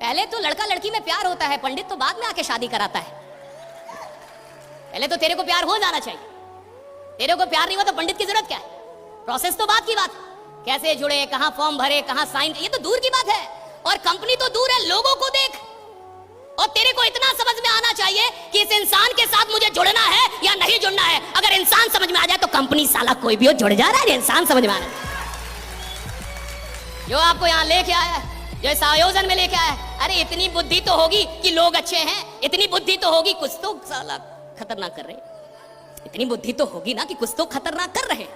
पहले तो लड़का लड़की में प्यार होता है, पंडित तो बाद में आके शादी कराता है। पहले तो तेरे को प्यार हो जाना चाहिए। तेरे को प्यार नहीं हुआ तो पंडित की जरूरत क्या है? प्रोसेस तो बात की बात, कैसे जुड़े, कहां फॉर्म भरे, कहां साइन, ये तो दूर की बात है। और कंपनी तो दूर है, लोगों को देख। और तेरे को इतना समझ में आना चाहिए कि इस इंसान के साथ मुझे जुड़ना है या नहीं जुड़ना है। अगर इंसान समझ में आ जाए तो कंपनी साला कोई भी हो जुड़ जा रहा है। इंसान समझ में आना, जो आपको यहां लेके आया, जो इस आयोजन में लेके आया, अरे इतनी बुद्धि तो होगी कि लोग अच्छे हैं, इतनी बुद्धि तो होगी कुछ तो साला खतरनाक कर रहे, इतनी बुद्धि तो होगी ना कि कुछ तो खतरनाक कर रहे।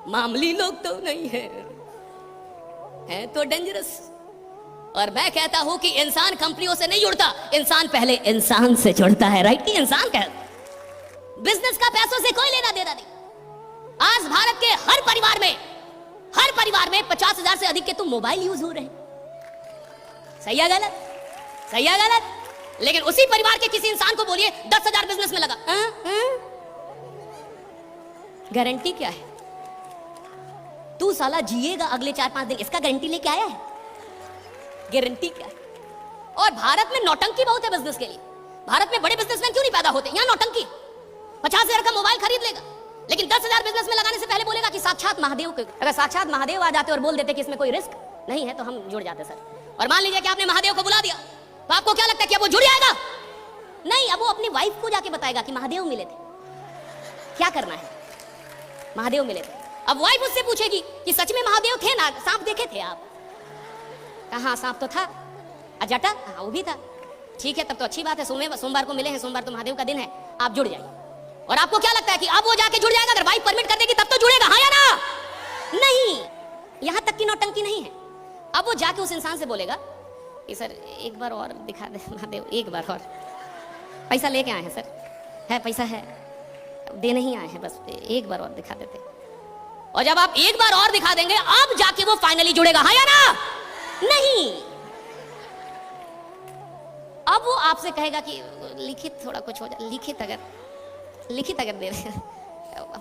मामूली लोग तो नहीं है तो डेंजरस। और मैं कहता हूं कि इंसान कंपनियों से नहीं जुड़ता, इंसान पहले इंसान से जुड़ता है। राइट? इंसान का बिजनेस का पैसों से कोई लेना देना नहीं। आज भारत के हर परिवार में 50,000 से अधिक के तो मोबाइल यूज हो रहे हैं। सही है गलत? सही है गलत? लेकिन उसी परिवार के किसी इंसान को बोलिए 10,000 बिजनेस में लगा, गारंटी क्या है? तू साला जिएगा अगले 4-5 दिन, इसका गारंटी लेके आया है? गारंटी क्या है? और भारत में नौटंकी बहुत है बिजनेस के लिए। भारत में बड़े बिजनेसमैन क्यों नहीं पैदा होते? यहाँ नौटंकी। 50,000 का मोबाइल खरीद लेगा, लेकिन 10,000 बिजनेस में लगाने से पहले बोलेगा कि साक्षात महादेव को। अगर साक्षात महादेव आ जाते और बोल देते कि इसमें कोई रिस्क नहीं है तो हम जुड़ जाते सर। और मान लीजिए कि आपने महादेव को बुला दिया, तो आपको क्या लगता है कि अब वो जुड़ जाएगा? नहीं, अब वो अपनी वाइफ को जाके बताएगा कि महादेव मिले थे। क्या करना है? महादेव मिले थे। अब वाइफ उससे पूछेगी कि सच में महादेव थे ना, सांप देखे थे आप? हाँ सांप तो था। अजटा? हाँ वो भी था। ठीक है, तब तो अच्छी बात है, सोमवार को मिले हैं, सोमवार तो महादेव का दिन है, आप जुड़ जाइए। और आपको क्या लगता है कि अब वो जाके जुड़ जाएगा? अगर वाइफ परमिट कर देगी तब तो जुड़ेगा, हाँ या ना? नहीं, यहां तक की नौटंकी नहीं है। अब वो जाके उस इंसान से बोलेगा कि सर एक बार और दिखा दे महादेव, एक बार और। पैसा लेके आए हैं सर, है पैसा है, दे नहीं आए हैं, बस एक बार और दिखा देते। और जब आप एक बार और दिखा देंगे, अब जाके वो फाइनली जुड़ेगा, हाँ या ना? नहीं, अब वो आपसे कहेगा कि लिखित थोड़ा कुछ हो जाए, लिखित अगर दे रहे,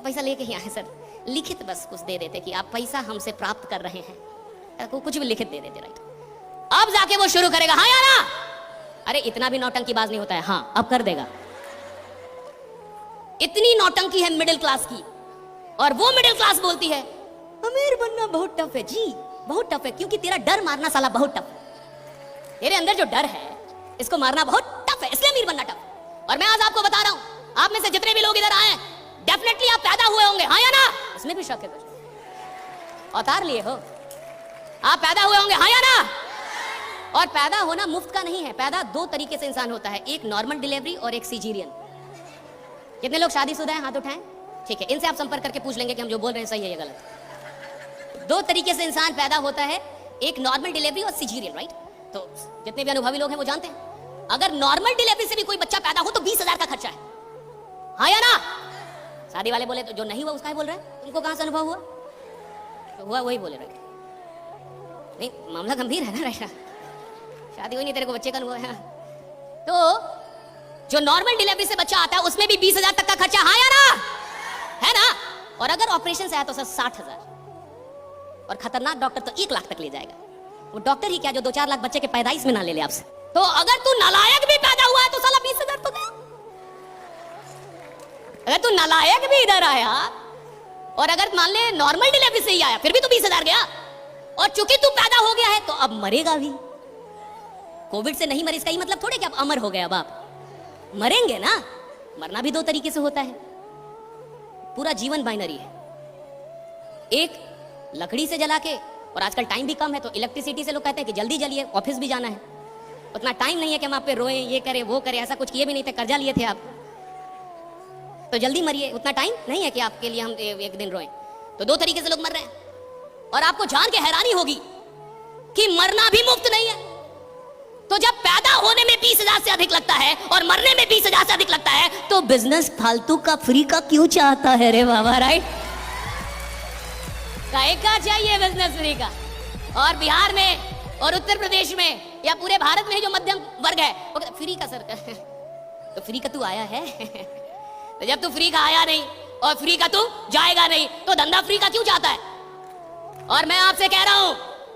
पैसा लेके ही आए सर, लिखित बस कुछ दे देते कि आप पैसा हमसे प्राप्त कर रहे हैं, कुछ भी लिखित दे देते। राइट? अब जाके वो शुरू करेगा, हाँ या ना? अरे इतना भी नौटंकीबाज नहीं होता है, हाँ अब कर देगा। इतनी नौटंकी है मिडिल क्लास की, और वो मिडिल क्लास बोलती है अमीर बनना बहुत टफ है। जी बहुत टफ है, क्योंकि तेरा डर मारना साला बहुत टफ है। तेरे अंदर जो डर है इसको मारना बहुत टफ है, इसलिए अमीर बनना टफ। और मैं आज आपको बता रहा हूं, आप में से जितने भी लोग इधर आए हैं, डेफिनेटली आप पैदा हुए होंगे, हाँ या ना? इसमें भी शक है कुछ? अवतार लिए हो, आप पैदा हुए होंगे, हाँ या ना? और पैदा होना मुफ्त का नहीं है। पैदा 2 तरीके से इंसान होता है, एक नॉर्मल डिलीवरी और एक सीजेरियन। कितने लोग शादीशुदा हैं? हाथ उठाएं। ठीक है, इनसे आप संपर्क करके पूछ लेंगे कि हम जो बोल रहे हैं सही है या गलत। 2 तरीके से इंसान पैदा होता है, एक नॉर्मल डिलीवरी और सीजेरियन। राइट? तो जितने भी अनुभवी लोग हैं वो जानते हैं, अगर नॉर्मल डिलीवरी से भी कोई बच्चा पैदा हो तो 20,000 का खर्चा है, हाँ या ना? शादी वाले बोले तो जो नहीं हुआ उसका ही बोल रहे हैं, तुमको कहां से अनुभव हुआ? तो हुआ वही बोले रहे। नहीं, मामला गंभीर है ना? शादी हुई नहीं, तेरे को बच्चे का अनुभव है। तो जो नॉर्मल डिलीवरी से बच्चा आता है उसमें भी 20,000 तक का खर्चा, हाँ या ना? है ना? और अगर ऑपरेशन से आया तो सर 60,000, और खतरनाक डॉक्टर तो 1 लाख तक ले जाएगा। वो डॉक्टर ही क्या जो 2-4 लाख बच्चे के पैदाइश में ना ले ले आपसे। तो अगर तू नालायक भी पैदा हुआ है तो साला 20,000 तो गया। अगर तू नालायक भी इधर आया और अगर मान ले नॉर्मल डिलीवरी से ही आया फिर भी तो 20,000 गया। और चूंकि तू पैदा हो गया है तो अब मरेगा भी। कोविड से नहीं मरे इसका ही मतलब थोड़े कि अब अमर हो गए, अब आप मरेंगे ना। मरना भी 2 तरीके से होता है, पूरा जीवन बाइनरी है। एक लकड़ी से जला के, और आजकल टाइम भी कम है तो इलेक्ट्रिसिटी से लोग कहते हैं कि जल्दी जलिए, ऑफिस भी जाना है, उतना टाइम नहीं है कि हम आप पे रोएं, ये करें वो करें। ऐसा कुछ किए भी नहीं थे, कर्जा लिए थे आप, तो जल्दी मरिए, उतना टाइम नहीं है कि आपके लिए हम एक दिन रोएं। तो 2 तरीके से लोग मर रहे हैं। और आपको जान के हैरानी होगी कि मरना भी मुफ्त नहीं है। तो जब पैदा होने में 20,000 से अधिक लगता है और मरने में 20,000 से अधिक लगता है, तो बिजनेस फालतू का फ्री का क्यों चाहता है रे बाबा? राइट? का चाहिए बिजनेस फ्री का। और बिहार में और उत्तर प्रदेश में या पूरे भारत में जो मध्यम वर्ग है वो फ्री का सर तो फ्री का तू आया है तो जब तू फ्री का आया नहीं और फ्री का तू जाएगा नहीं तो धंधा फ्री का क्यों चाहता है? और मैं आपसे कह रहा हूं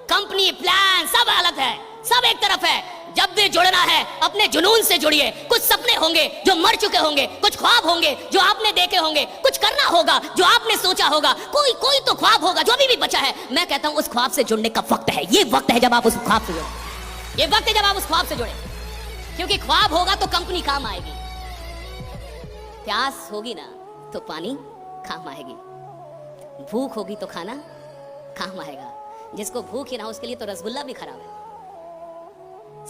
कंपनी प्लान सब गलत है, सब एक तरफ है। जब भी जुड़ना है अपने जुनून से जुड़िए। कुछ सपने होंगे जो मर चुके होंगे, कुछ ख्वाब होंगे जो आपने देखे होंगे, कुछ करना होगा जो आपने सोचा होगा, कोई कोई तो ख्वाब होगा जो अभी भी बचा है। मैं कहता हूं उस ख्वाब से जुड़ने का वक्त है। ये वक्त है जब आप उस ख्वाब से जुड़े। ये वक्त है जब आप उस ख्वाब से जुड़े, क्योंकि ख्वाब होगा तो कंपनी काम आएगी। प्यास होगी ना तो पानी काम आएगी, भूख होगी तो खाना काम आएगा। जिसको भूख ही ना उसके लिए तो रसगुल्ला भी खराब है।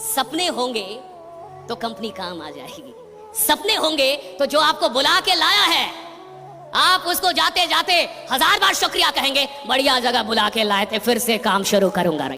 सपने होंगे तो कंपनी काम आ जाएगी। सपने होंगे तो जो आपको बुला के लाया है आप उसको जाते जाते 1000 बार शुक्रिया कहेंगे, बढ़िया जगह बुला के लाए थे, फिर से काम शुरू करूंगा।